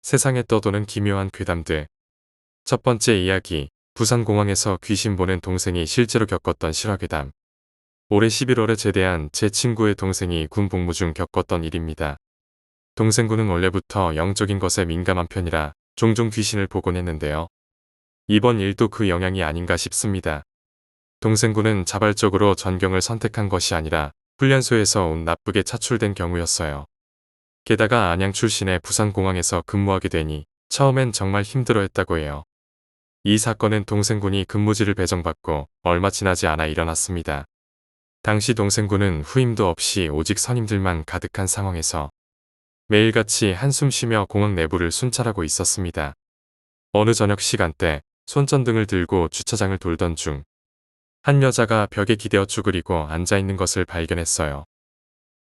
세상에 떠도는 기묘한 괴담들. 첫 번째 이야기, 부산공항에서 귀신 보는 동생이 실제로 겪었던 실화괴담. 올해 11월에 제대한 제 친구의 동생이 군 복무 중 겪었던 일입니다. 동생군은 원래부터 영적인 것에 민감한 편이라 종종 귀신을 보곤 했는데요. 이번 일도 그 영향이 아닌가 싶습니다. 동생군은 자발적으로 전경을 선택한 것이 아니라 훈련소에서 운 나쁘게 차출된 경우였어요. 게다가 안양 출신의 부산공항에서 근무하게 되니 처음엔 정말 힘들어했다고 해요. 이 사건은 동생군이 근무지를 배정받고 얼마 지나지 않아 일어났습니다. 당시 동생군은 후임도 없이 오직 선임들만 가득한 상황에서 매일같이 한숨 쉬며 공항 내부를 순찰하고 있었습니다. 어느 저녁 시간대 손전등을 들고 주차장을 돌던 중 한 여자가 벽에 기대어 쭈그리고 앉아있는 것을 발견했어요.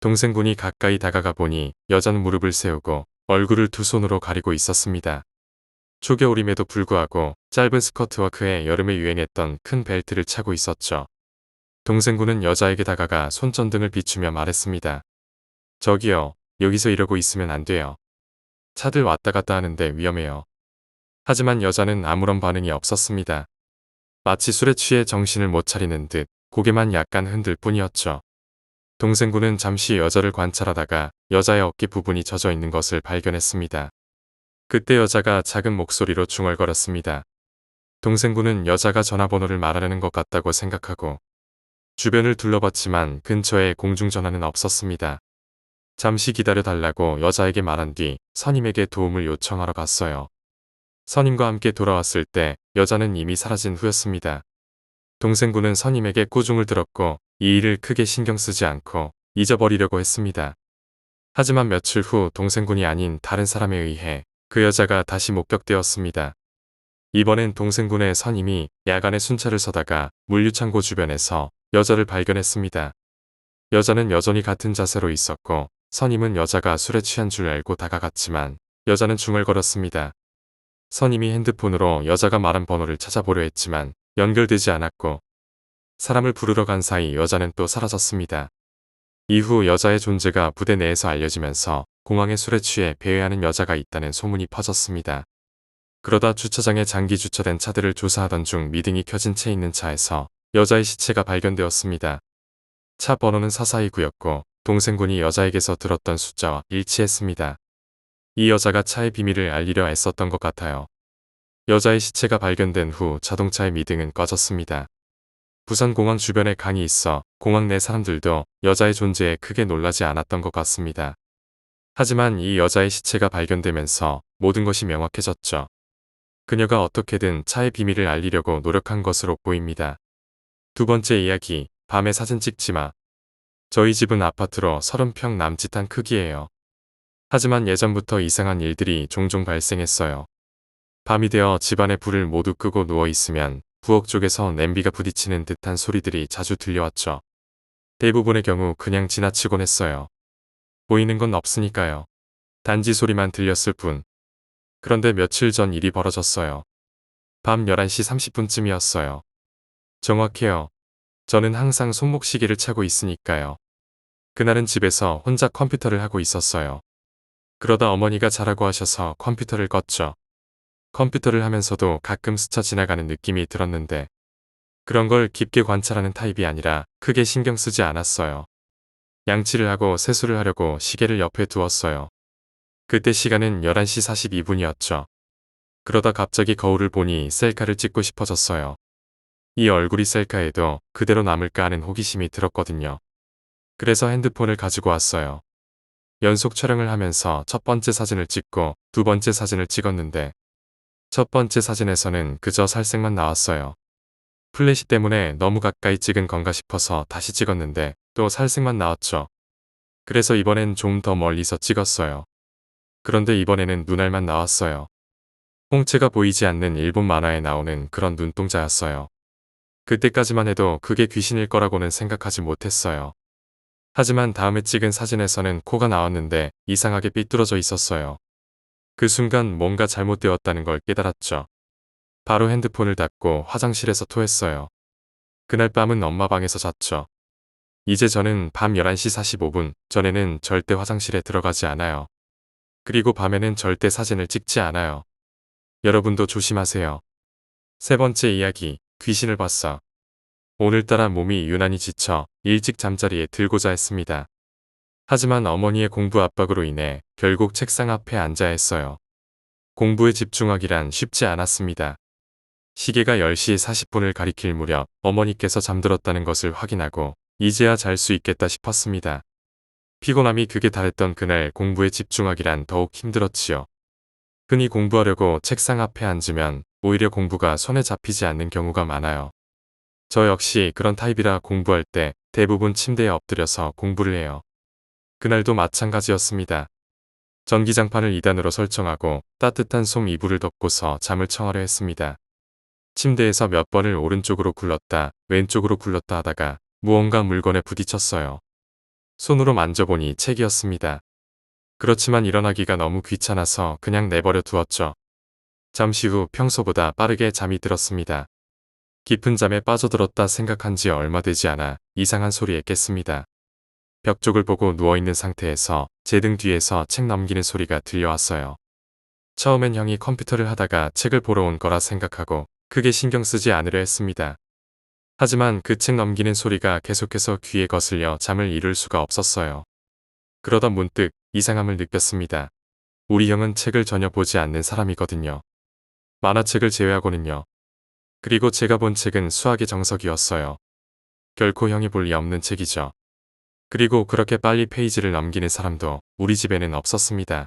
동생군이 가까이 다가가 보니 여자는 무릎을 세우고 얼굴을 두 손으로 가리고 있었습니다. 초겨울임에도 불구하고 짧은 스커트와 그의 여름에 유행했던 큰 벨트를 차고 있었죠. 동생군은 여자에게 다가가 손전등을 비추며 말했습니다. 저기요, 여기서 이러고 있으면 안 돼요. 차들 왔다 갔다 하는데 위험해요. 하지만 여자는 아무런 반응이 없었습니다. 마치 술에 취해 정신을 못 차리는 듯 고개만 약간 흔들 뿐이었죠. 동생군은 잠시 여자를 관찰하다가 여자의 어깨 부분이 젖어 있는 것을 발견했습니다. 그때 여자가 작은 목소리로 중얼거렸습니다. 동생군은 여자가 전화번호를 말하려는 것 같다고 생각하고 주변을 둘러봤지만 근처에 공중전화는 없었습니다. 잠시 기다려달라고 여자에게 말한 뒤 선임에게 도움을 요청하러 갔어요. 선임과 함께 돌아왔을 때 여자는 이미 사라진 후였습니다. 동생군은 선임에게 꾸중을 들었고 이 일을 크게 신경 쓰지 않고 잊어버리려고 했습니다. 하지만 며칠 후 동생군이 아닌 다른 사람에 의해 그 여자가 다시 목격되었습니다. 이번엔 동생군의 선임이 야간에 순찰을 서다가 물류창고 주변에서 여자를 발견했습니다. 여자는 여전히 같은 자세로 있었고 선임은 여자가 술에 취한 줄 알고 다가갔지만 여자는 중얼거렸습니다. 선임이 핸드폰으로 여자가 말한 번호를 찾아보려 했지만 연결되지 않았고 사람을 부르러 간 사이 여자는 또 사라졌습니다. 이후 여자의 존재가 부대 내에서 알려지면서 공항에 술에 취해 배회하는 여자가 있다는 소문이 퍼졌습니다. 그러다 주차장에 장기 주차된 차들을 조사하던 중 미등이 켜진 채 있는 차에서 여자의 시체가 발견되었습니다. 차 번호는 442였고 동생군이 여자에게서 들었던 숫자와 일치했습니다. 이 여자가 차의 비밀을 알리려 애썼던 것 같아요. 여자의 시체가 발견된 후 자동차의 미등은 꺼졌습니다. 부산공항 주변에 강이 있어 공항 내 사람들도 여자의 존재에 크게 놀라지 않았던 것 같습니다. 하지만 이 여자의 시체가 발견되면서 모든 것이 명확해졌죠. 그녀가 어떻게든 차의 비밀을 알리려고 노력한 것으로 보입니다. 두 번째 이야기, 밤에 사진 찍지 마. 저희 집은 아파트로 30평 남짓한 크기예요. 하지만 예전부터 이상한 일들이 종종 발생했어요. 밤이 되어 집안의 불을 모두 끄고 누워있으면 부엌 쪽에서 냄비가 부딪히는 듯한 소리들이 자주 들려왔죠. 대부분의 경우 그냥 지나치곤 했어요. 보이는 건 없으니까요. 단지 소리만 들렸을 뿐. 그런데 며칠 전 일이 벌어졌어요. 밤 11시 30분쯤이었어요. 정확해요. 저는 항상 손목시계를 차고 있으니까요. 그날은 집에서 혼자 컴퓨터를 하고 있었어요. 그러다 어머니가 자라고 하셔서 컴퓨터를 껐죠. 컴퓨터를 하면서도 가끔 스쳐 지나가는 느낌이 들었는데 그런 걸 깊게 관찰하는 타입이 아니라 크게 신경 쓰지 않았어요. 양치를 하고 세수를 하려고 시계를 옆에 두었어요. 그때 시간은 11시 42분이었죠. 그러다 갑자기 거울을 보니 셀카를 찍고 싶어졌어요. 이 얼굴이 셀카에도 그대로 남을까 하는 호기심이 들었거든요. 그래서 핸드폰을 가지고 왔어요. 연속 촬영을 하면서 첫 번째 사진을 찍고 두 번째 사진을 찍었는데 첫 번째 사진에서는 그저 살색만 나왔어요. 플래시 때문에 너무 가까이 찍은 건가 싶어서 다시 찍었는데 또 살색만 나왔죠. 그래서 이번엔 좀 더 멀리서 찍었어요. 그런데 이번에는 눈알만 나왔어요. 홍채가 보이지 않는 일본 만화에 나오는 그런 눈동자였어요. 그때까지만 해도 그게 귀신일 거라고는 생각하지 못했어요. 하지만 다음에 찍은 사진에서는 코가 나왔는데 이상하게 삐뚤어져 있었어요. 그 순간 뭔가 잘못되었다는 걸 깨달았죠. 바로 핸드폰을 닫고 화장실에서 토했어요. 그날 밤은 엄마 방에서 잤죠. 이제 저는 밤 11시 45분 전에는 절대 화장실에 들어가지 않아요. 그리고 밤에는 절대 사진을 찍지 않아요. 여러분도 조심하세요. 세 번째 이야기, 귀신을 봤어. 오늘따라 몸이 유난히 지쳐 일찍 잠자리에 들고자 했습니다. 하지만 어머니의 공부 압박으로 인해 결국 책상 앞에 앉아야 했어요. 공부에 집중하기란 쉽지 않았습니다. 시계가 10시 40분을 가리킬 무렵 어머니께서 잠들었다는 것을 확인하고 이제야 잘 수 있겠다 싶었습니다. 피곤함이 극에 달했던 그날 공부에 집중하기란 더욱 힘들었지요. 흔히 공부하려고 책상 앞에 앉으면 오히려 공부가 손에 잡히지 않는 경우가 많아요. 저 역시 그런 타입이라 공부할 때 대부분 침대에 엎드려서 공부를 해요. 그날도 마찬가지였습니다. 전기장판을 2단으로 설정하고 따뜻한 솜 이불을 덮고서 잠을 청하려 했습니다. 침대에서 몇 번을 오른쪽으로 굴렀다 왼쪽으로 굴렀다 하다가 무언가 물건에 부딪혔어요. 손으로 만져보니 책이었습니다. 그렇지만 일어나기가 너무 귀찮아서 그냥 내버려 두었죠. 잠시 후 평소보다 빠르게 잠이 들었습니다. 깊은 잠에 빠져들었다 생각한 지 얼마 되지 않아 이상한 소리에 깼습니다. 벽 쪽을 보고 누워있는 상태에서 제 등 뒤에서 책 넘기는 소리가 들려왔어요. 처음엔 형이 컴퓨터를 하다가 책을 보러 온 거라 생각하고 크게 신경 쓰지 않으려 했습니다. 하지만 그 책 넘기는 소리가 계속해서 귀에 거슬려 잠을 이룰 수가 없었어요. 그러다 문득 이상함을 느꼈습니다. 우리 형은 책을 전혀 보지 않는 사람이거든요. 만화책을 제외하고는요. 그리고 제가 본 책은 수학의 정석이었어요. 결코 형이 볼 리 없는 책이죠. 그리고 그렇게 빨리 페이지를 넘기는 사람도 우리 집에는 없었습니다.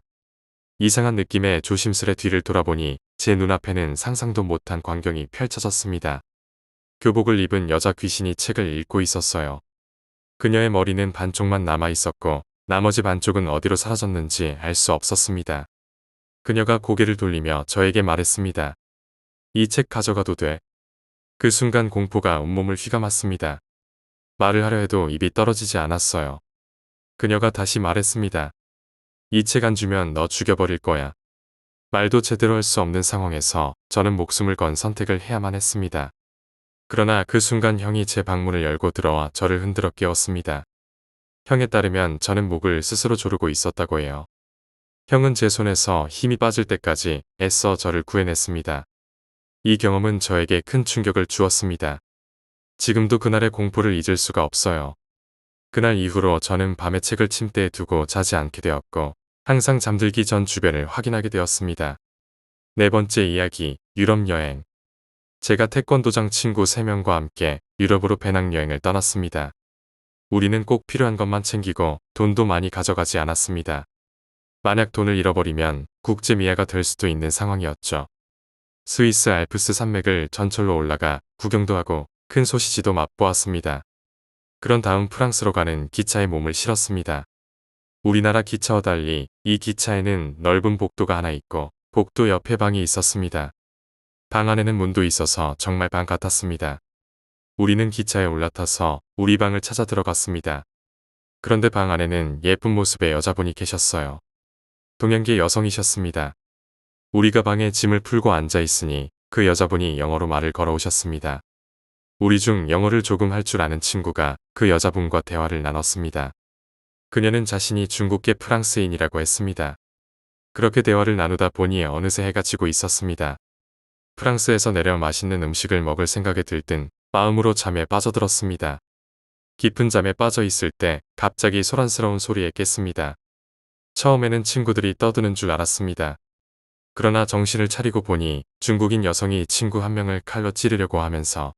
이상한 느낌에 조심스레 뒤를 돌아보니 제 눈앞에는 상상도 못한 광경이 펼쳐졌습니다. 교복을 입은 여자 귀신이 책을 읽고 있었어요. 그녀의 머리는 반쪽만 남아 있었고 나머지 반쪽은 어디로 사라졌는지 알 수 없었습니다. 그녀가 고개를 돌리며 저에게 말했습니다. 이 책 가져가도 돼. 그 순간 공포가 온몸을 휘감았습니다. 말을 하려 해도 입이 떨어지지 않았어요. 그녀가 다시 말했습니다. 이 책 안 주면 너 죽여버릴 거야. 말도 제대로 할 수 없는 상황에서 저는 목숨을 건 선택을 해야만 했습니다. 그러나 그 순간 형이 제 방문을 열고 들어와 저를 흔들어 깨웠습니다. 형에 따르면 저는 목을 스스로 조르고 있었다고 해요. 형은 제 손에서 힘이 빠질 때까지 애써 저를 구해냈습니다. 이 경험은 저에게 큰 충격을 주었습니다. 지금도 그날의 공포를 잊을 수가 없어요. 그날 이후로 저는 밤에 책을 침대에 두고 자지 않게 되었고 항상 잠들기 전 주변을 확인하게 되었습니다. 네 번째 이야기, 유럽 여행. 제가 태권도장 친구 3명과 함께 유럽으로 배낭여행을 떠났습니다. 우리는 꼭 필요한 것만 챙기고 돈도 많이 가져가지 않았습니다. 만약 돈을 잃어버리면 국제 미아가 될 수도 있는 상황이었죠. 스위스 알프스 산맥을 전철로 올라가 구경도 하고 큰 소시지도 맛보았습니다. 그런 다음 프랑스로 가는 기차에 몸을 실었습니다. 우리나라 기차와 달리 이 기차에는 넓은 복도가 하나 있고 복도 옆에 방이 있었습니다. 방 안에는 문도 있어서 정말 방 같았습니다. 우리는 기차에 올라타서 우리 방을 찾아 들어갔습니다. 그런데 방 안에는 예쁜 모습의 여자분이 계셨어요. 동양계 여성이셨습니다. 우리가 방에 짐을 풀고 앉아 있으니 그 여자분이 영어로 말을 걸어오셨습니다. 우리 중 영어를 조금 할 줄 아는 친구가 그 여자분과 대화를 나눴습니다. 그녀는 자신이 중국계 프랑스인이라고 했습니다. 그렇게 대화를 나누다 보니 어느새 해가 지고 있었습니다. 프랑스에서 내려 맛있는 음식을 먹을 생각에 들뜬 마음으로 잠에 빠져들었습니다. 깊은 잠에 빠져 있을 때 갑자기 소란스러운 소리에 깼습니다. 처음에는 친구들이 떠드는 줄 알았습니다. 그러나 정신을 차리고 보니 중국인 여성이 친구 한 명을 칼로 찌르려고 하면서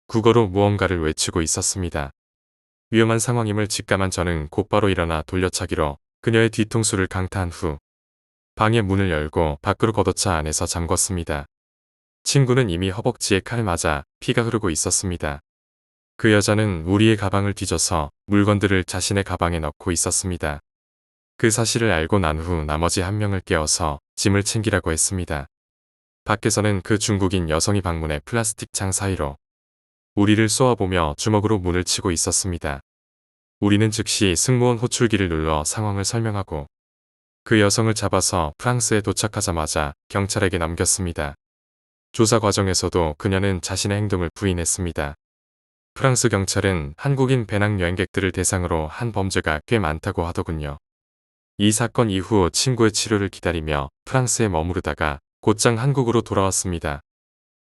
국어로 무언가를 외치고 있었습니다. 위험한 상황임을 직감한 저는 곧바로 일어나 돌려차기로 그녀의 뒤통수를 강타한 후 방의 문을 열고 밖으로 걷어차 안에서 잠궜습니다. 친구는 이미 허벅지에 칼을 맞아 피가 흐르고 있었습니다. 그 여자는 우리의 가방을 뒤져서 물건들을 자신의 가방에 넣고 있었습니다. 그 사실을 알고 난 후 나머지 한 명을 깨워서 짐을 챙기라고 했습니다. 밖에서는 그 중국인 여성이 방문해 플라스틱 창 사이로 우리를 쏘아보며 주먹으로 문을 치고 있었습니다. 우리는 즉시 승무원 호출기를 눌러 상황을 설명하고 그 여성을 잡아서 프랑스에 도착하자마자 경찰에게 넘겼습니다. 조사 과정에서도 그녀는 자신의 행동을 부인했습니다. 프랑스 경찰은 한국인 배낭여행객들을 대상으로 한 범죄가 꽤 많다고 하더군요. 이 사건 이후 친구의 치료를 기다리며 프랑스에 머무르다가 곧장 한국으로 돌아왔습니다.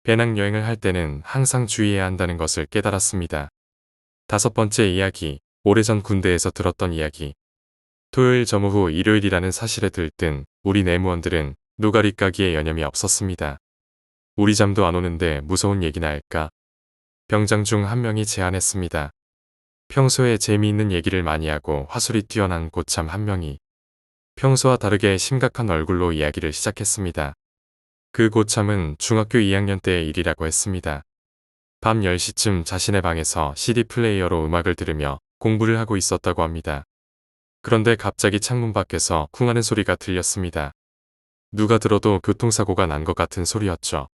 배낭여행을 할 때는 항상 주의해야 한다는 것을 깨달았습니다. 5번째 이야기, 오래전 군대에서 들었던 이야기. 토요일 점후 일요일이라는 사실에 들뜬 우리 내무원들은 노가리 까기에 여념이 없었습니다. 우리 잠도 안 오는데 무서운 얘기나 할까? 병장 중 한 명이 제안했습니다. 평소에 재미있는 얘기를 많이 하고 화술이 뛰어난 고참 한 명이 평소와 다르게 심각한 얼굴로 이야기를 시작했습니다. 그 고참은 중학교 2학년 때의 일이라고 했습니다. 밤 10시쯤 자신의 방에서 CD 플레이어로 음악을 들으며 공부를 하고 있었다고 합니다. 그런데 갑자기 창문 밖에서 쿵하는 소리가 들렸습니다. 누가 들어도 교통사고가 난 것 같은 소리였죠.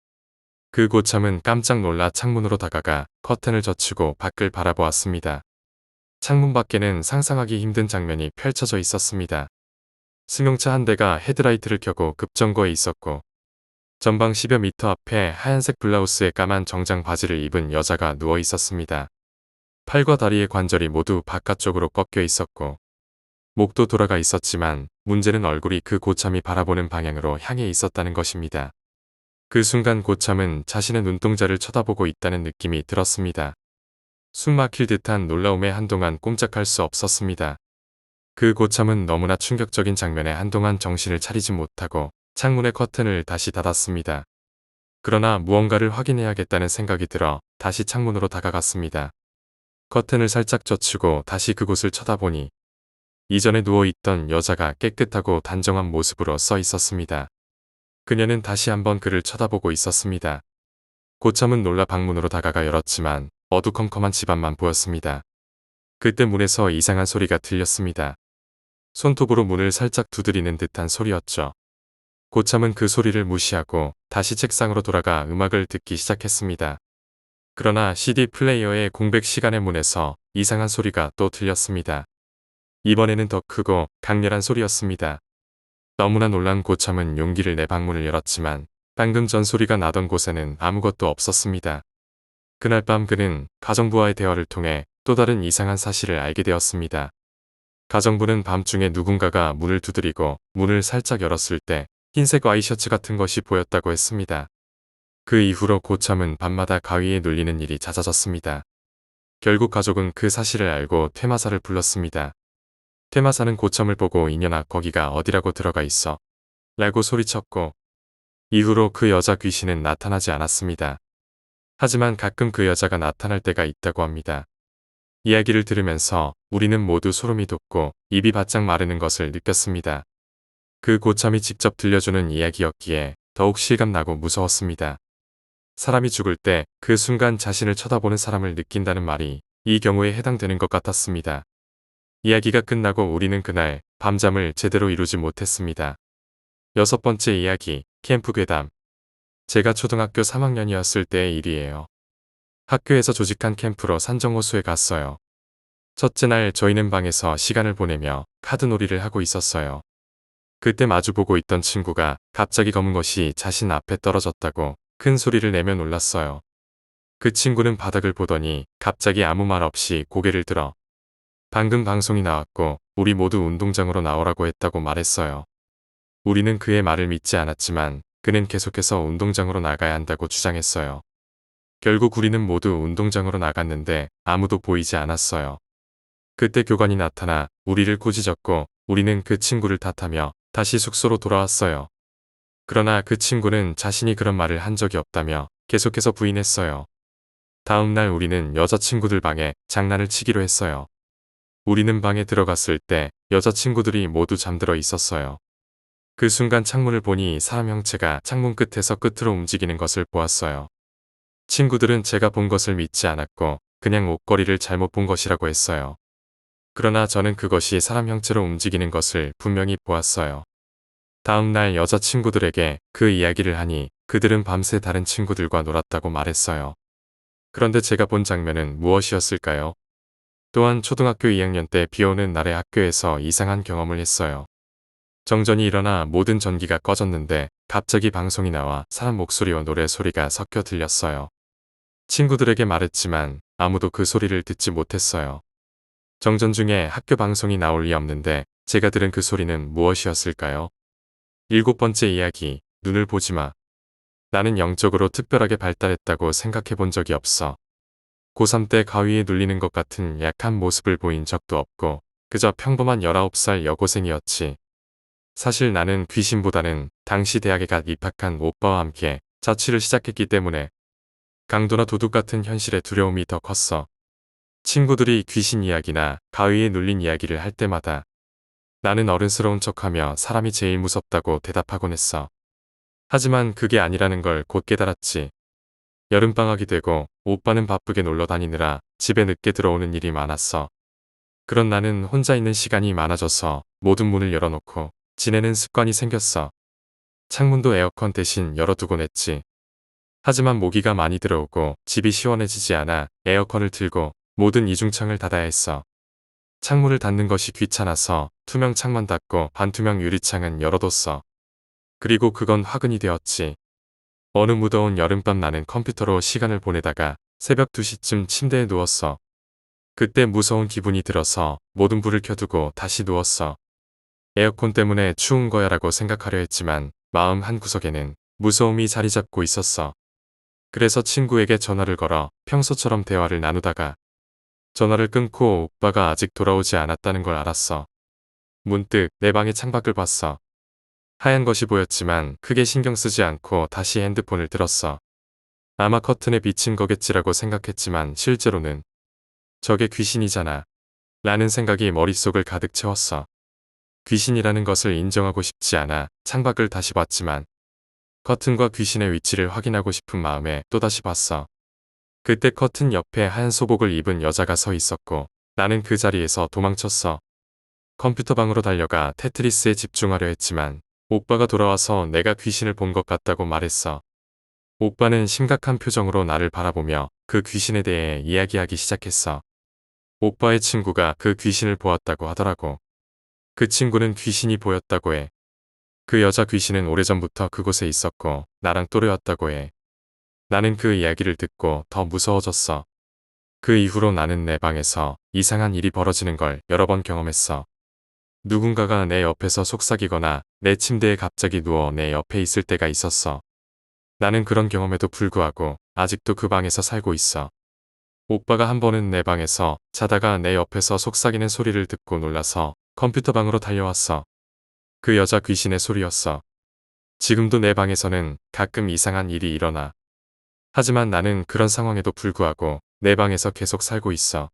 그 고참은 깜짝 놀라 창문으로 다가가 커튼을 젖히고 밖을 바라보았습니다. 창문 밖에는 상상하기 힘든 장면이 펼쳐져 있었습니다. 승용차 한 대가 헤드라이트를 켜고 급정거해 있었고 전방 10여 미터 앞에 하얀색 블라우스에 까만 정장 바지를 입은 여자가 누워 있었습니다. 팔과 다리의 관절이 모두 바깥쪽으로 꺾여 있었고 목도 돌아가 있었지만 문제는 얼굴이 그 고참이 바라보는 방향으로 향해 있었다는 것입니다. 그 순간 고참은 자신의 눈동자를 쳐다보고 있다는 느낌이 들었습니다. 숨 막힐 듯한 놀라움에 한동안 꼼짝할 수 없었습니다. 그 고참은 너무나 충격적인 장면에 한동안 정신을 차리지 못하고 창문의 커튼을 다시 닫았습니다. 그러나 무언가를 확인해야겠다는 생각이 들어 다시 창문으로 다가갔습니다. 커튼을 살짝 젖히고 다시 그곳을 쳐다보니 이전에 누워있던 여자가 깨끗하고 단정한 모습으로 서 있었습니다. 그녀는 다시 한번 그를 쳐다보고 있었습니다. 고참은 놀라 방문으로 다가가 열었지만 어두컴컴한 집안만 보였습니다. 그때 문에서 이상한 소리가 들렸습니다. 손톱으로 문을 살짝 두드리는 듯한 소리였죠. 고참은 그 소리를 무시하고 다시 책상으로 돌아가 음악을 듣기 시작했습니다. 그러나 CD 플레이어의 공백 시간의 문에서 이상한 소리가 또 들렸습니다. 이번에는 더 크고 강렬한 소리였습니다. 너무나 놀란 고참은 용기를 내 방문을 열었지만 방금 전 소리가 나던 곳에는 아무것도 없었습니다. 그날 밤 그는 가정부와의 대화를 통해 또 다른 이상한 사실을 알게 되었습니다. 가정부는 밤중에 누군가가 문을 두드리고 문을 살짝 열었을 때 흰색 와이셔츠 같은 것이 보였다고 했습니다. 그 이후로 고참은 밤마다 가위에 눌리는 일이 잦아졌습니다. 결국 가족은 그 사실을 알고 퇴마사를 불렀습니다. 퇴마사는 고참을 보고 이년아 거기가 어디라고 들어가 있어 라고 소리쳤고 이후로 그 여자 귀신은 나타나지 않았습니다. 하지만 가끔 그 여자가 나타날 때가 있다고 합니다. 이야기를 들으면서 우리는 모두 소름이 돋고 입이 바짝 마르는 것을 느꼈습니다. 그 고참이 직접 들려주는 이야기였기에 더욱 실감나고 무서웠습니다. 사람이 죽을 때 그 순간 자신을 쳐다보는 사람을 느낀다는 말이 이 경우에 해당되는 것 같았습니다. 이야기가 끝나고 우리는 그날 밤잠을 제대로 이루지 못했습니다. 6번째 이야기, 캠프 괴담. 제가 초등학교 3학년이었을 때의 일이에요. 학교에서 조직한 캠프로 산정호수에 갔어요. 첫째 날 저희는 방에서 시간을 보내며 카드놀이를 하고 있었어요. 그때 마주보고 있던 친구가 갑자기 검은 것이 자신 앞에 떨어졌다고 큰 소리를 내며 놀랐어요. 그 친구는 바닥을 보더니 갑자기 아무 말 없이 고개를 들어 방금 방송이 나왔고 우리 모두 운동장으로 나오라고 했다고 말했어요. 우리는 그의 말을 믿지 않았지만 그는 계속해서 운동장으로 나가야 한다고 주장했어요. 결국 우리는 모두 운동장으로 나갔는데 아무도 보이지 않았어요. 그때 교관이 나타나 우리를 꾸짖었고 우리는 그 친구를 탓하며 다시 숙소로 돌아왔어요. 그러나 그 친구는 자신이 그런 말을 한 적이 없다며 계속해서 부인했어요. 다음 날 우리는 여자친구들 방에 장난을 치기로 했어요. 우리는 방에 들어갔을 때 여자친구들이 모두 잠들어 있었어요. 그 순간 창문을 보니 사람 형체가 창문 끝에서 끝으로 움직이는 것을 보았어요. 친구들은 제가 본 것을 믿지 않았고 그냥 옷걸이를 잘못 본 것이라고 했어요. 그러나 저는 그것이 사람 형체로 움직이는 것을 분명히 보았어요. 다음 날 여자친구들에게 그 이야기를 하니 그들은 밤새 다른 친구들과 놀았다고 말했어요. 그런데 제가 본 장면은 무엇이었을까요? 또한 초등학교 2학년 때 비오는 날에 학교에서 이상한 경험을 했어요. 정전이 일어나 모든 전기가 꺼졌는데 갑자기 방송이 나와 사람 목소리와 노래 소리가 섞여 들렸어요. 친구들에게 말했지만 아무도 그 소리를 듣지 못했어요. 정전 중에 학교 방송이 나올 리 없는데 제가 들은 그 소리는 무엇이었을까요? 일곱 번째 이야기, 눈을 보지 마. 나는 영적으로 특별하게 발달했다고 생각해 본 적이 없어. 고3 때 가위에 눌리는 것 같은 약한 모습을 보인 적도 없고, 그저 평범한 19살 여고생이었지. 사실 나는 귀신보다는 당시 대학에 갓 입학한 오빠와 함께 자취를 시작했기 때문에 강도나 도둑 같은 현실의 두려움이 더 컸어. 친구들이 귀신 이야기나 가위에 눌린 이야기를 할 때마다 나는 어른스러운 척하며 사람이 제일 무섭다고 대답하곤 했어. 하지만 그게 아니라는 걸 곧 깨달았지. 여름방학이 되고 오빠는 바쁘게 놀러 다니느라 집에 늦게 들어오는 일이 많았어. 그런 나는 혼자 있는 시간이 많아져서 모든 문을 열어놓고 지내는 습관이 생겼어. 창문도 에어컨 대신 열어두곤 했지. 하지만 모기가 많이 들어오고 집이 시원해지지 않아 에어컨을 틀고 모든 이중창을 닫아야 했어. 창문을 닫는 것이 귀찮아서 투명 창만 닫고 반투명 유리창은 열어뒀어. 그리고 그건 화근이 되었지. 어느 무더운 여름밤 나는 컴퓨터로 시간을 보내다가 새벽 2시쯤 침대에 누웠어. 그때 무서운 기분이 들어서 모든 불을 켜두고 다시 누웠어. 에어컨 때문에 추운 거야라고 생각하려 했지만 마음 한구석에는 무서움이 자리 잡고 있었어. 그래서 친구에게 전화를 걸어 평소처럼 대화를 나누다가 전화를 끊고 오빠가 아직 돌아오지 않았다는 걸 알았어. 문득 내 방의 창밖을 봤어. 하얀 것이 보였지만 크게 신경 쓰지 않고 다시 핸드폰을 들었어. 아마 커튼에 비친 거겠지라고 생각했지만 실제로는 저게 귀신이잖아. 라는 생각이 머릿속을 가득 채웠어. 귀신이라는 것을 인정하고 싶지 않아 창밖을 다시 봤지만 커튼과 귀신의 위치를 확인하고 싶은 마음에 또다시 봤어. 그때 커튼 옆에 하얀 소복을 입은 여자가 서 있었고 나는 그 자리에서 도망쳤어. 컴퓨터 방으로 달려가 테트리스에 집중하려 했지만 오빠가 돌아와서 내가 귀신을 본 것 같다고 말했어. 오빠는 심각한 표정으로 나를 바라보며 그 귀신에 대해 이야기하기 시작했어. 오빠의 친구가 그 귀신을 보았다고 하더라고. 그 친구는 귀신이 보였다고 해. 그 여자 귀신은 오래전부터 그곳에 있었고 나랑 또래였다고 해. 나는 그 이야기를 듣고 더 무서워졌어. 그 이후로 나는 내 방에서 이상한 일이 벌어지는 걸 여러 번 경험했어. 누군가가 내 옆에서 속삭이거나 내 침대에 갑자기 누워 내 옆에 있을 때가 있었어. 나는 그런 경험에도 불구하고 아직도 그 방에서 살고 있어. 오빠가 한 번은 내 방에서 자다가 내 옆에서 속삭이는 소리를 듣고 놀라서 컴퓨터 방으로 달려왔어. 그 여자 귀신의 소리였어. 지금도 내 방에서는 가끔 이상한 일이 일어나. 하지만 나는 그런 상황에도 불구하고 내 방에서 계속 살고 있어.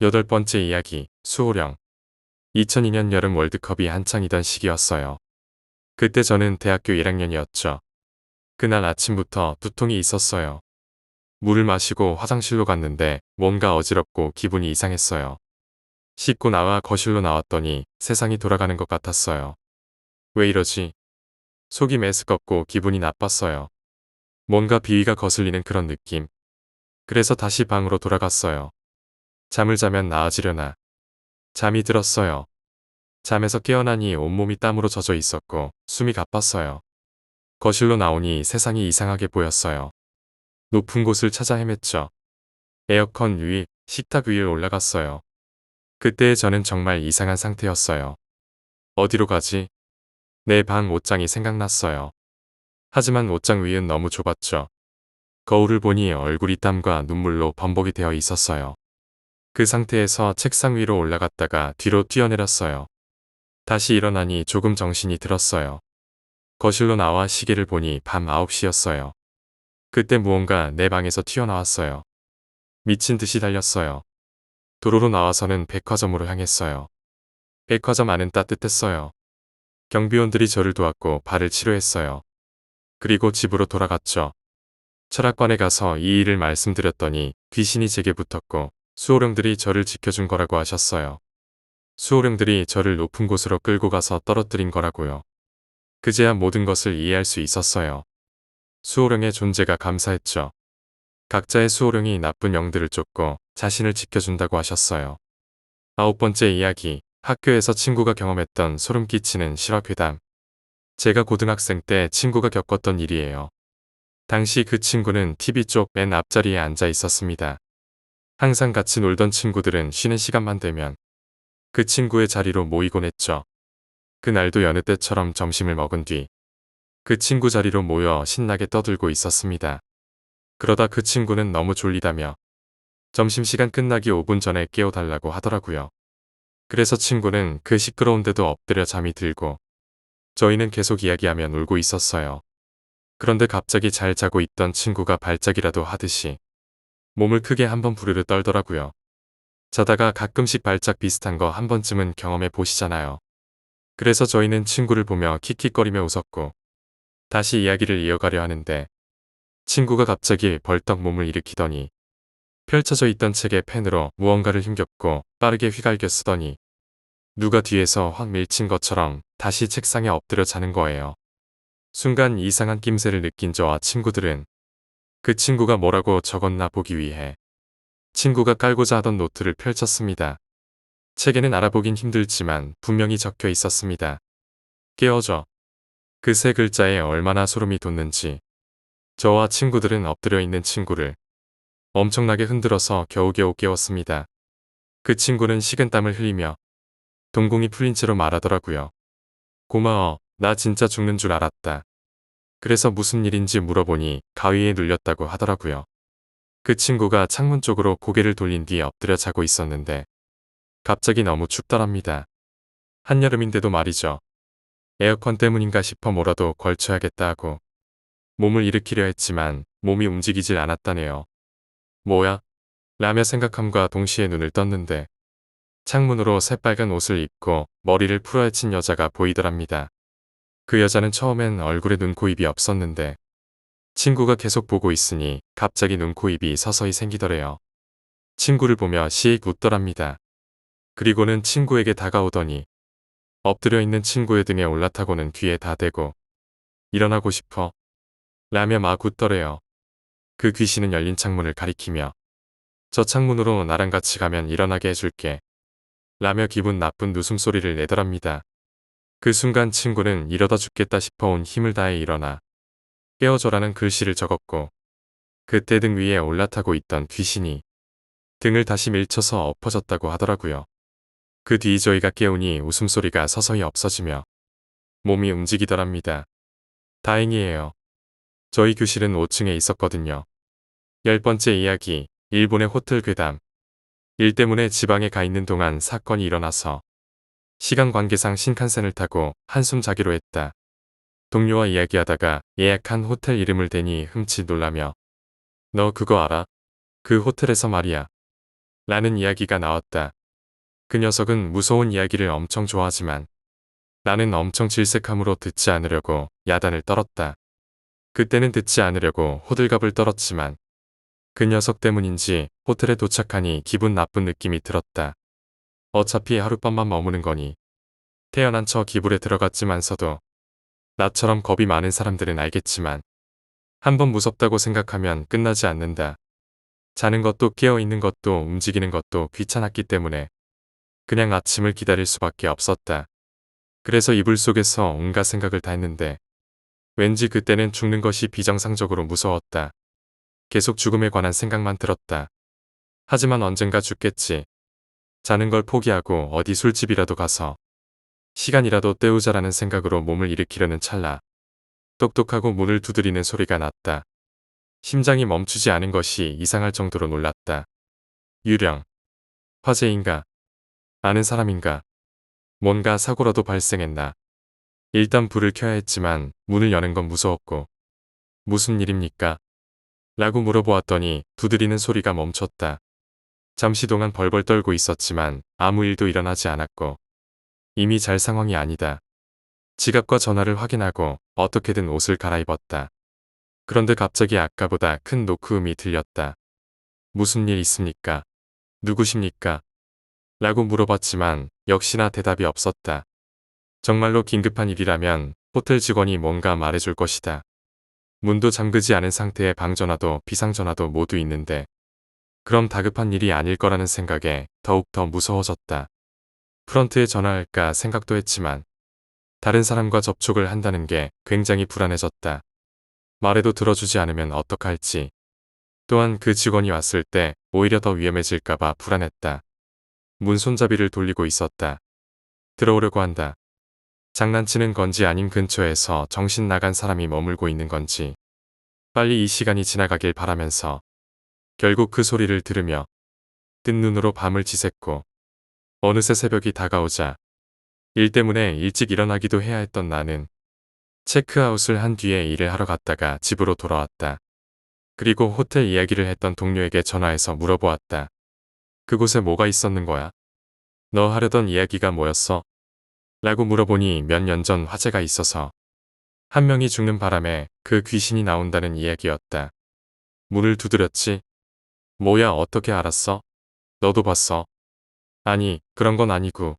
여덟 번째 이야기, 수호령. 2002년 여름 월드컵이 한창이던 시기였어요. 그때 저는 대학교 1학년이었죠. 그날 아침부터 두통이 있었어요. 물을 마시고 화장실로 갔는데 뭔가 어지럽고 기분이 이상했어요. 씻고 나와 거실로 나왔더니 세상이 돌아가는 것 같았어요. 왜 이러지? 속이 메스껍고 기분이 나빴어요. 뭔가 비위가 거슬리는 그런 느낌. 그래서 다시 방으로 돌아갔어요. 잠을 자면 나아지려나. 잠이 들었어요. 잠에서 깨어나니 온몸이 땀으로 젖어 있었고 숨이 가빴어요. 거실로 나오니 세상이 이상하게 보였어요. 높은 곳을 찾아 헤맸죠. 에어컨 위, 식탁 위에 올라갔어요. 그때 저는 정말 이상한 상태였어요. 어디로 가지? 내 방 옷장이 생각났어요. 하지만 옷장 위은 너무 좁았죠. 거울을 보니 얼굴이 땀과 눈물로 범벅이 되어 있었어요. 그 상태에서 책상 위로 올라갔다가 뒤로 뛰어내렸어요. 다시 일어나니 조금 정신이 들었어요. 거실로 나와 시계를 보니 밤 9시였어요. 그때 무언가 내 방에서 튀어나왔어요. 미친 듯이 달렸어요. 도로로 나와서는 백화점으로 향했어요. 백화점 안은 따뜻했어요. 경비원들이 저를 도왔고 발을 치료했어요. 그리고 집으로 돌아갔죠. 철학관에 가서 이 일을 말씀드렸더니 귀신이 제게 붙었고 수호령들이 저를 지켜준 거라고 하셨어요. 수호령들이 저를 높은 곳으로 끌고 가서 떨어뜨린 거라고요. 그제야 모든 것을 이해할 수 있었어요. 수호령의 존재가 감사했죠. 각자의 수호령이 나쁜 영들을 쫓고 자신을 지켜준다고 하셨어요. 아홉 번째 이야기, 학교에서 친구가 경험했던 소름 끼치는 실화괴담. 제가 고등학생 때 친구가 겪었던 일이에요. 당시 그 친구는 TV 쪽 맨 앞자리에 앉아 있었습니다. 항상 같이 놀던 친구들은 쉬는 시간만 되면 그 친구의 자리로 모이곤 했죠. 그날도 여느 때처럼 점심을 먹은 뒤 그 친구 자리로 모여 신나게 떠들고 있었습니다. 그러다 그 친구는 너무 졸리다며 점심시간 끝나기 5분 전에 깨워달라고 하더라고요. 그래서 친구는 그 시끄러운데도 엎드려 잠이 들고 저희는 계속 이야기하며 놀고 있었어요. 그런데 갑자기 잘 자고 있던 친구가 발작이라도 하듯이 몸을 크게 한번 부르르 떨더라고요. 자다가 가끔씩 발작 비슷한 거 한 번쯤은 경험해 보시잖아요. 그래서 저희는 친구를 보며 킥킥거리며 웃었고 다시 이야기를 이어가려 하는데 친구가 갑자기 벌떡 몸을 일으키더니 펼쳐져 있던 책에 펜으로 무언가를 힘겹고 빠르게 휘갈겨 쓰더니 누가 뒤에서 확 밀친 것처럼 다시 책상에 엎드려 자는 거예요. 순간 이상한 낌새를 느낀 저와 친구들은 그 친구가 뭐라고 적었나 보기 위해 친구가 깔고자 하던 노트를 펼쳤습니다. 책에는 알아보긴 힘들지만 분명히 적혀 있었습니다. 깨어져. 그 세 글자에 얼마나 소름이 돋는지 저와 친구들은 엎드려 있는 친구를 엄청나게 흔들어서 겨우겨우 깨웠습니다. 그 친구는 식은땀을 흘리며 동공이 풀린 채로 말하더라고요. 고마워. 나 진짜 죽는 줄 알았다. 그래서 무슨 일인지 물어보니 가위에 눌렸다고 하더라고요. 그 친구가 창문 쪽으로 고개를 돌린 뒤 엎드려 자고 있었는데 갑자기 너무 춥더랍니다. 한여름인데도 말이죠. 에어컨 때문인가 싶어 뭐라도 걸쳐야겠다 하고 몸을 일으키려 했지만 몸이 움직이질 않았다네요. 뭐야? 라며 생각함과 동시에 눈을 떴는데 창문으로 새빨간 옷을 입고 머리를 풀어헤친 여자가 보이더랍니다. 그 여자는 처음엔 얼굴에 눈, 코, 입이 없었는데 친구가 계속 보고 있으니 갑자기 눈, 코, 입이 서서히 생기더래요. 친구를 보며 시익 웃더랍니다. 그리고는 친구에게 다가오더니 엎드려 있는 친구의 등에 올라타고는 귀에 다 대고 일어나고 싶어 라며 막 웃더래요. 그 귀신은 열린 창문을 가리키며 저 창문으로 나랑 같이 가면 일어나게 해줄게 라며 기분 나쁜 웃음소리를 내더랍니다. 그 순간 친구는 이러다 죽겠다 싶어 온 힘을 다해 일어나 깨워줘라는 글씨를 적었고 그때 등 위에 올라타고 있던 귀신이 등을 다시 밀쳐서 엎어졌다고 하더라고요. 그 뒤 저희가 깨우니 웃음소리가 서서히 없어지며 몸이 움직이더랍니다. 다행이에요. 저희 교실은 5층에 있었거든요. 10번째 이야기, 일본의 호텔 괴담. 일 때문에 지방에 가 있는 동안 사건이 일어나서 시간 관계상 신칸센을 타고 한숨 자기로 했다. 동료와 이야기하다가 예약한 호텔 이름을 대니 흠칫 놀라며 너 그거 알아? 그 호텔에서 말이야. 라는 이야기가 나왔다. 그 녀석은 무서운 이야기를 엄청 좋아하지만 나는 엄청 질색함으로 듣지 않으려고 야단을 떨었다. 그때는 듣지 않으려고 호들갑을 떨었지만 그 녀석 때문인지 호텔에 도착하니 기분 나쁜 느낌이 들었다. 어차피 하룻밤만 머무는 거니 태어난 척 기불에 들어갔지만서도 나처럼 겁이 많은 사람들은 알겠지만 한번 무섭다고 생각하면 끝나지 않는다. 자는 것도 깨어있는 것도 움직이는 것도 귀찮았기 때문에 그냥 아침을 기다릴 수밖에 없었다. 그래서 이불 속에서 온갖 생각을 다 했는데 왠지 그때는 죽는 것이 비정상적으로 무서웠다. 계속 죽음에 관한 생각만 들었다. 하지만 언젠가 죽겠지. 자는 걸 포기하고 어디 술집이라도 가서 시간이라도 때우자라는 생각으로 몸을 일으키려는 찰나 똑똑하고 문을 두드리는 소리가 났다. 심장이 멈추지 않은 것이 이상할 정도로 놀랐다. 유령. 화재인가? 아는 사람인가? 뭔가 사고라도 발생했나? 일단 불을 켜야 했지만 문을 여는 건 무서웠고 무슨 일입니까? 라고 물어보았더니 두드리는 소리가 멈췄다. 잠시 동안 벌벌 떨고 있었지만 아무 일도 일어나지 않았고 이미 잘 상황이 아니다. 지갑과 전화를 확인하고 어떻게든 옷을 갈아입었다. 그런데 갑자기 아까보다 큰 노크음이 들렸다. 무슨 일 있습니까? 누구십니까? 라고 물어봤지만 역시나 대답이 없었다. 정말로 긴급한 일이라면 호텔 직원이 뭔가 말해줄 것이다. 문도 잠그지 않은 상태의 방전화도 비상전화도 모두 있는데 그럼 다급한 일이 아닐 거라는 생각에 더욱더 무서워졌다. 프런트에 전화할까 생각도 했지만 다른 사람과 접촉을 한다는 게 굉장히 불안해졌다. 말해도 들어주지 않으면 어떡할지. 또한 그 직원이 왔을 때 오히려 더 위험해질까봐 불안했다. 문 손잡이를 돌리고 있었다. 들어오려고 한다. 장난치는 건지 아님 근처에서 정신 나간 사람이 머물고 있는 건지 빨리 이 시간이 지나가길 바라면서 결국 그 소리를 들으며 뜬 눈으로 밤을 지샜고 어느새 새벽이 다가오자 일 때문에 일찍 일어나기도 해야 했던 나는 체크아웃을 한 뒤에 일을 하러 갔다가 집으로 돌아왔다. 그리고 호텔 이야기를 했던 동료에게 전화해서 물어보았다. 그곳에 뭐가 있었는 거야? 너 하려던 이야기가 뭐였어? 라고 물어보니 몇 년 전 화재가 있어서 한 명이 죽는 바람에 그 귀신이 나온다는 이야기였다. 문을 두드렸지. 뭐야 어떻게 알았어? 너도 봤어? 아니 그런 건 아니고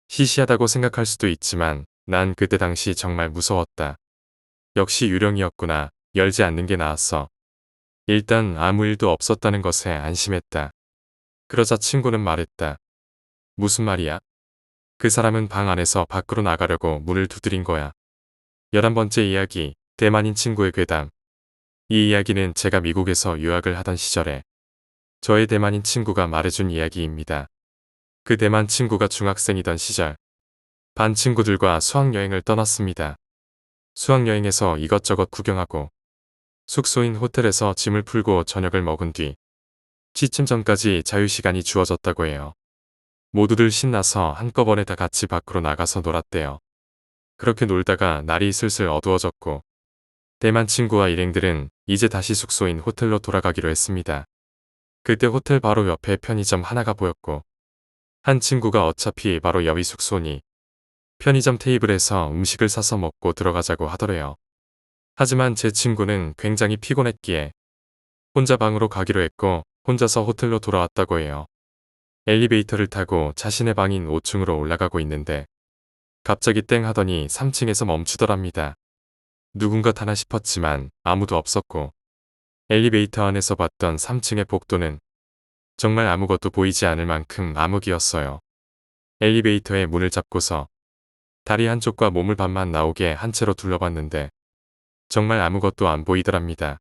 시시하다고 생각할 수도 있지만 난 그때 당시 정말 무서웠다. 역시 유령이었구나. 열지 않는 게 나았어. 일단 아무 일도 없었다는 것에 안심했다. 그러자 친구는 말했다. 무슨 말이야? 그 사람은 방 안에서 밖으로 나가려고 문을 두드린 거야. 11번째 이야기, 대만인 친구의 괴담. 이 이야기는 제가 미국에서 유학을 하던 시절에 저의 대만인 친구가 말해준 이야기입니다. 그 대만 친구가 중학생이던 시절 반 친구들과 수학여행을 떠났습니다. 수학여행에서 이것저것 구경하고 숙소인 호텔에서 짐을 풀고 저녁을 먹은 뒤 취침 전까지 자유시간이 주어졌다고 해요. 모두들 신나서 한꺼번에 다 같이 밖으로 나가서 놀았대요. 그렇게 놀다가 날이 슬슬 어두워졌고 대만 친구와 일행들은 이제 다시 숙소인 호텔로 돌아가기로 했습니다. 그때 호텔 바로 옆에 편의점 하나가 보였고 한 친구가 어차피 바로 옆이 숙소니 편의점 테이블에서 음식을 사서 먹고 들어가자고 하더래요. 하지만 제 친구는 굉장히 피곤했기에 혼자 방으로 가기로 했고 혼자서 호텔로 돌아왔다고 해요. 엘리베이터를 타고 자신의 방인 5층으로 올라가고 있는데 갑자기 땡 하더니 3층에서 멈추더랍니다. 누군가 타나 싶었지만 아무도 없었고 엘리베이터 안에서 봤던 3층의 복도는 정말 아무것도 보이지 않을 만큼 암흑이었어요. 엘리베이터의 문을 잡고서 다리 한쪽과 몸을 반만 나오게 한 채로 둘러봤는데 정말 아무것도 안 보이더랍니다.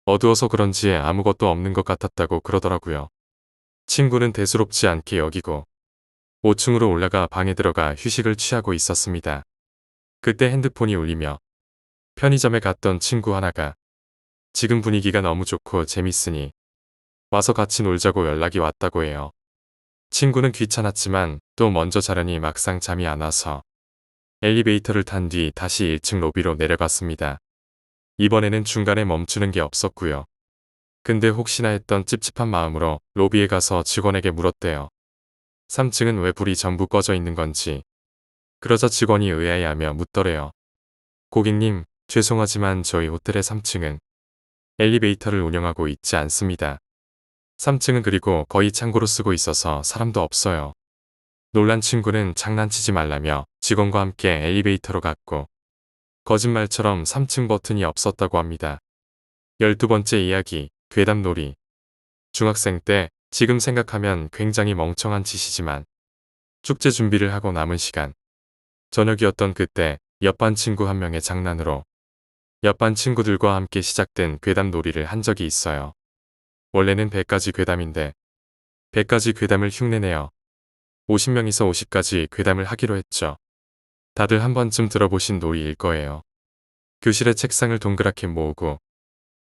어두워서 그런지 아무것도 없는 것 같았다고 그러더라고요. 친구는 대수롭지 않게 여기고 5층으로 올라가 방에 들어가 휴식을 취하고 있었습니다. 그때 핸드폰이 울리며 편의점에 갔던 친구 하나가 지금 분위기가 너무 좋고 재밌으니 와서 같이 놀자고 연락이 왔다고 해요. 친구는 귀찮았지만 또 먼저 자려니 막상 잠이 안 와서 엘리베이터를 탄 뒤 다시 1층 로비로 내려갔습니다. 이번에는 중간에 멈추는 게 없었고요. 근데 혹시나 했던 찝찝한 마음으로 로비에 가서 직원에게 물었대요. 3층은 왜 불이 전부 꺼져 있는 건지. 그러자 직원이 의아해하며 묻더래요. 고객님, 죄송하지만 저희 호텔의 3층은 엘리베이터를 운영하고 있지 않습니다. 3층은 그리고 거의 창고로 쓰고 있어서 사람도 없어요. 놀란 친구는 장난치지 말라며 직원과 함께 엘리베이터로 갔고 거짓말처럼 3층 버튼이 없었다고 합니다. 12번째 이야기, 괴담놀이. 중학생 때 지금 생각하면 굉장히 멍청한 짓이지만 축제 준비를 하고 남은 시간 저녁이었던 그때 옆반 친구 한 명의 장난으로 옆반 친구들과 함께 시작된 괴담놀이를 한 적이 있어요. 원래는 100가지 괴담인데 100가지 괴담을 흉내내어 50명이서 50가지 괴담을 하기로 했죠. 다들 한 번쯤 들어보신 놀이일 거예요. 교실의 책상을 동그랗게 모으고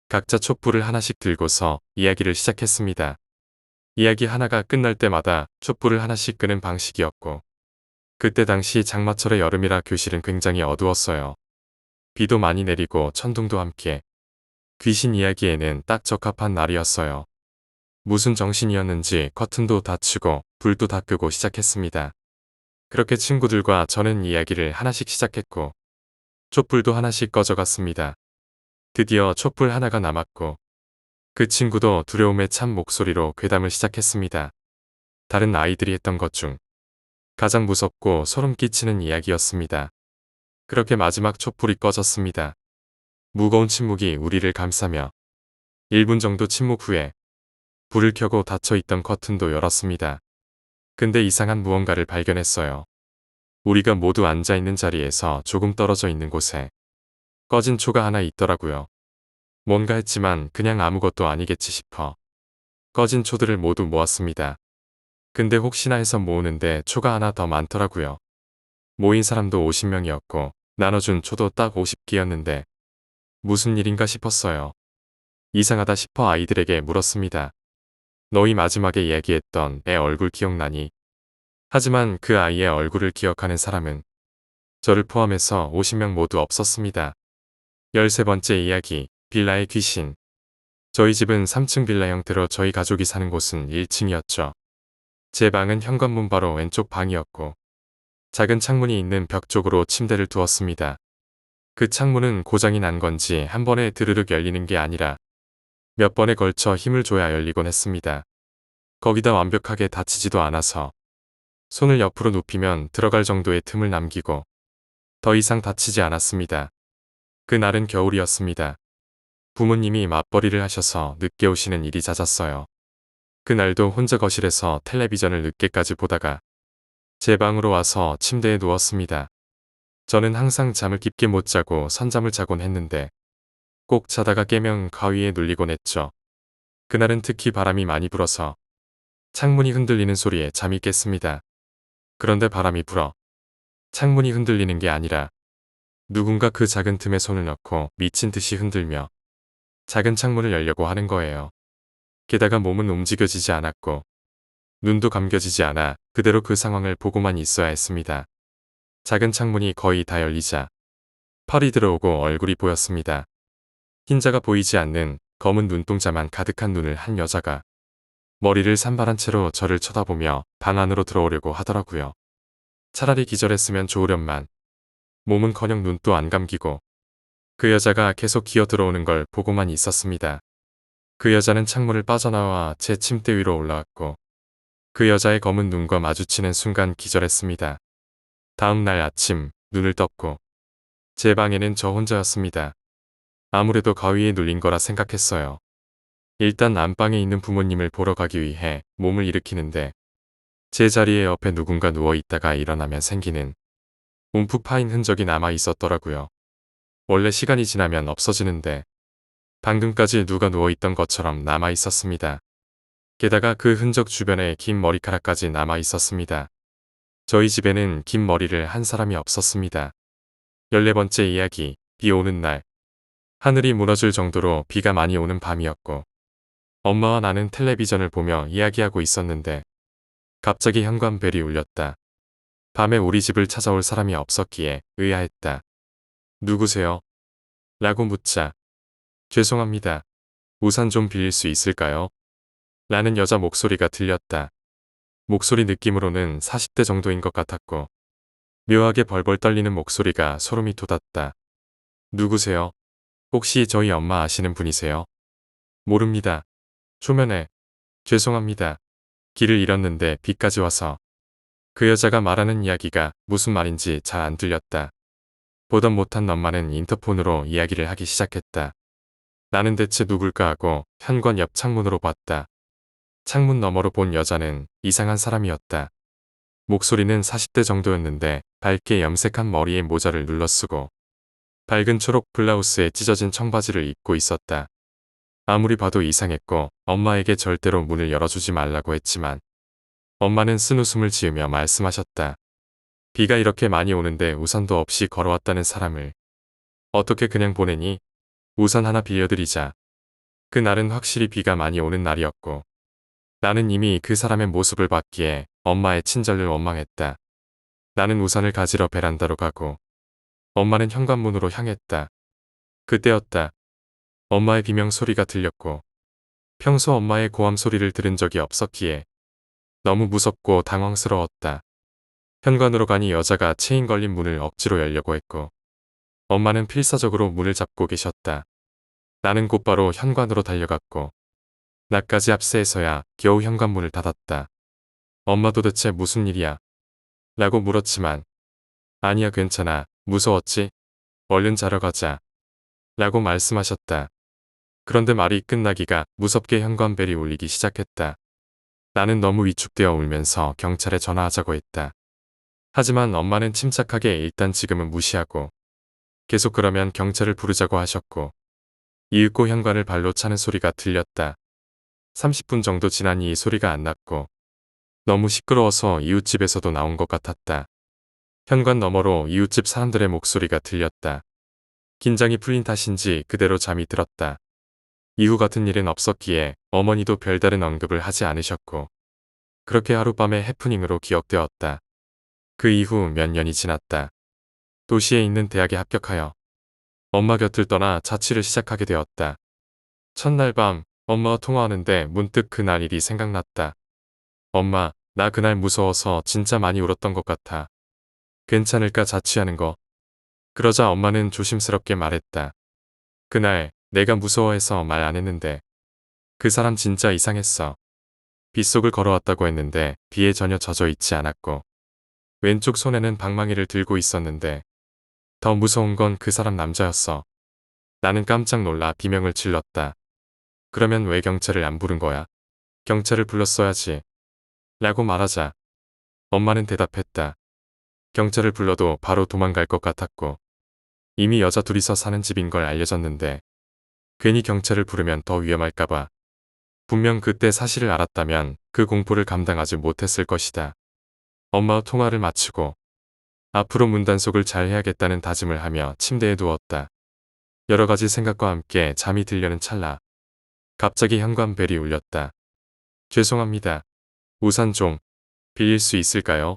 각자 촛불을 하나씩 들고서 이야기를 시작했습니다. 이야기 하나가 끝날 때마다 촛불을 하나씩 끄는 방식이었고 그때 당시 장마철의 여름이라 교실은 굉장히 어두웠어요. 비도 많이 내리고 천둥도 함께 귀신 이야기에는 딱 적합한 날이었어요. 무슨 정신이었는지 커튼도 닫히고 불도 다 끄고 시작했습니다. 그렇게 친구들과 저는 이야기를 하나씩 시작했고 촛불도 하나씩 꺼져갔습니다. 드디어 촛불 하나가 남았고 그 친구도 두려움에 찬 목소리로 괴담을 시작했습니다. 다른 아이들이 했던 것 중 가장 무섭고 소름 끼치는 이야기였습니다. 그렇게 마지막 촛불이 꺼졌습니다. 무거운 침묵이 우리를 감싸며 1분 정도 침묵 후에 불을 켜고 닫혀있던 커튼도 열었습니다. 근데 이상한 무언가를 발견했어요. 우리가 모두 앉아있는 자리에서 조금 떨어져 있는 곳에 꺼진 초가 하나 있더라고요. 뭔가 했지만 그냥 아무것도 아니겠지 싶어 꺼진 초들을 모두 모았습니다. 근데 혹시나 해서 모으는데 초가 하나 더 많더라고요. 모인 사람도 50명이었고 나눠준 초도 딱 50개였는데 무슨 일인가 싶었어요. 이상하다 싶어 아이들에게 물었습니다. 너희 마지막에 얘기했던 애 얼굴 기억나니? 하지만 그 아이의 얼굴을 기억하는 사람은 저를 포함해서 50명 모두 없었습니다. 13번째 이야기, 빌라의 귀신. 저희 집은 3층 빌라 형태로 저희 가족이 사는 곳은 1층이었죠. 제 방은 현관문 바로 왼쪽 방이었고 작은 창문이 있는 벽 쪽으로 침대를 두었습니다. 그 창문은 고장이 난 건지 한 번에 드르륵 열리는 게 아니라 몇 번에 걸쳐 힘을 줘야 열리곤 했습니다. 거기다 완벽하게 닫히지도 않아서 손을 옆으로 눕히면 들어갈 정도의 틈을 남기고 더 이상 닫히지 않았습니다. 그날은 겨울이었습니다. 부모님이 맞벌이를 하셔서 늦게 오시는 일이 잦았어요. 그날도 혼자 거실에서 텔레비전을 늦게까지 보다가 제 방으로 와서 침대에 누웠습니다. 저는 항상 잠을 깊게 못 자고 선잠을 자곤 했는데 꼭 자다가 깨면 가위에 눌리곤 했죠. 그날은 특히 바람이 많이 불어서 창문이 흔들리는 소리에 잠이 깼습니다. 그런데 바람이 불어 창문이 흔들리는 게 아니라 누군가 그 작은 틈에 손을 넣고 미친 듯이 흔들며 작은 창문을 열려고 하는 거예요. 게다가 몸은 움직여지지 않았고 눈도 감겨지지 않아 그대로 그 상황을 보고만 있어야 했습니다. 작은 창문이 거의 다 열리자 팔이 들어오고 얼굴이 보였습니다. 흰자가 보이지 않는 검은 눈동자만 가득한 눈을 한 여자가 머리를 산발한 채로 저를 쳐다보며 방 안으로 들어오려고 하더라고요. 차라리 기절했으면 좋으련만 몸은커녕 눈도 안 감기고 그 여자가 계속 기어 들어오는 걸 보고만 있었습니다. 그 여자는 창문을 빠져나와 제 침대 위로 올라왔고 그 여자의 검은 눈과 마주치는 순간 기절했습니다. 다음 날 아침 눈을 떴고 제 방에는 저 혼자였습니다. 아무래도 가위에 눌린 거라 생각했어요. 일단 안방에 있는 부모님을 보러 가기 위해 몸을 일으키는데 제 자리에 옆에 누군가 누워 있다가 일어나면 생기는 움푹 파인 흔적이 남아 있었더라고요. 원래 시간이 지나면 없어지는데 방금까지 누가 누워 있던 것처럼 남아 있었습니다. 게다가 그 흔적 주변에 긴 머리카락까지 남아 있었습니다. 저희 집에는 긴 머리를 한 사람이 없었습니다. 14번째 이야기, 비 오는 날. 하늘이 무너질 정도로 비가 많이 오는 밤이었고 엄마와 나는 텔레비전을 보며 이야기하고 있었는데 갑자기 현관벨이 울렸다. 밤에 우리 집을 찾아올 사람이 없었기에 의아했다. 누구세요? 라고 묻자 죄송합니다. 우산 좀 빌릴 수 있을까요? 라는 여자 목소리가 들렸다. 목소리 느낌으로는 40대 정도인 것 같았고 묘하게 벌벌 떨리는 목소리가 소름이 돋았다. 누구세요? 혹시 저희 엄마 아시는 분이세요? 모릅니다. 초면에 죄송합니다. 길을 잃었는데 비까지 와서 그 여자가 말하는 이야기가 무슨 말인지 잘 안 들렸다. 보던 못한 엄마는 인터폰으로 이야기를 하기 시작했다. 나는 대체 누굴까 하고 현관 옆 창문으로 봤다. 창문 너머로 본 여자는 이상한 사람이었다. 목소리는 40대 정도였는데 밝게 염색한 머리에 모자를 눌러쓰고 밝은 초록 블라우스에 찢어진 청바지를 입고 있었다. 아무리 봐도 이상했고 엄마에게 절대로 문을 열어주지 말라고 했지만 엄마는 쓴웃음을 지으며 말씀하셨다. 비가 이렇게 많이 오는데 우산도 없이 걸어왔다는 사람을 어떻게 그냥 보내니? 우산 하나 빌려드리자. 그날은 확실히 비가 많이 오는 날이었고 나는 이미 그 사람의 모습을 봤기에 엄마의 친절을 원망했다. 나는 우산을 가지러 베란다로 가고 엄마는 현관문으로 향했다. 그때였다. 엄마의 비명소리가 들렸고 평소 엄마의 고함 소리를 들은 적이 없었기에 너무 무섭고 당황스러웠다. 현관으로 가니 여자가 체인 걸린 문을 억지로 열려고 했고 엄마는 필사적으로 문을 잡고 계셨다. 나는 곧바로 현관으로 달려갔고 나까지 합세해서야 겨우 현관문을 닫았다. 엄마 도대체 무슨 일이야? 라고 물었지만 아니야 괜찮아. 무서웠지? 얼른 자러 가자. 라고 말씀하셨다. 그런데 말이 끝나기가 무섭게 현관벨이 울리기 시작했다. 나는 너무 위축되어 울면서 경찰에 전화하자고 했다. 하지만 엄마는 침착하게 일단 지금은 무시하고 계속 그러면 경찰을 부르자고 하셨고 이윽고 현관을 발로 차는 소리가 들렸다. 30분 정도 지나니 이 소리가 안 났고 너무 시끄러워서 이웃집에서도 나온 것 같았다. 현관 너머로 이웃집 사람들의 목소리가 들렸다. 긴장이 풀린 탓인지 그대로 잠이 들었다. 이후 같은 일은 없었기에 어머니도 별다른 언급을 하지 않으셨고 그렇게 하룻밤의 해프닝으로 기억되었다. 그 이후 몇 년이 지났다. 도시에 있는 대학에 합격하여 엄마 곁을 떠나 자취를 시작하게 되었다. 첫날 밤 엄마와 통화하는데 문득 그날 일이 생각났다. 엄마, 나 그날 무서워서 진짜 많이 울었던 것 같아. 괜찮을까 자취하는 거? 그러자 엄마는 조심스럽게 말했다. 그날 내가 무서워해서 말 안 했는데 그 사람 진짜 이상했어. 빗속을 걸어왔다고 했는데 비에 전혀 젖어 있지 않았고 왼쪽 손에는 방망이를 들고 있었는데 더 무서운 건 그 사람 남자였어. 나는 깜짝 놀라 비명을 질렀다. 그러면 왜 경찰을 안 부른 거야? 경찰을 불렀어야지. 라고 말하자 엄마는 대답했다. 경찰을 불러도 바로 도망갈 것 같았고 이미 여자 둘이서 사는 집인 걸 알려졌는데 괜히 경찰을 부르면 더 위험할까봐. 분명 그때 사실을 알았다면 그 공포를 감당하지 못했을 것이다. 엄마와 통화를 마치고 앞으로 문단속을 잘 해야겠다는 다짐을 하며 침대에 누웠다. 여러 가지 생각과 함께 잠이 들려는 찰나 갑자기 현관벨이 울렸다. 죄송합니다. 우산 좀 빌릴 수 있을까요?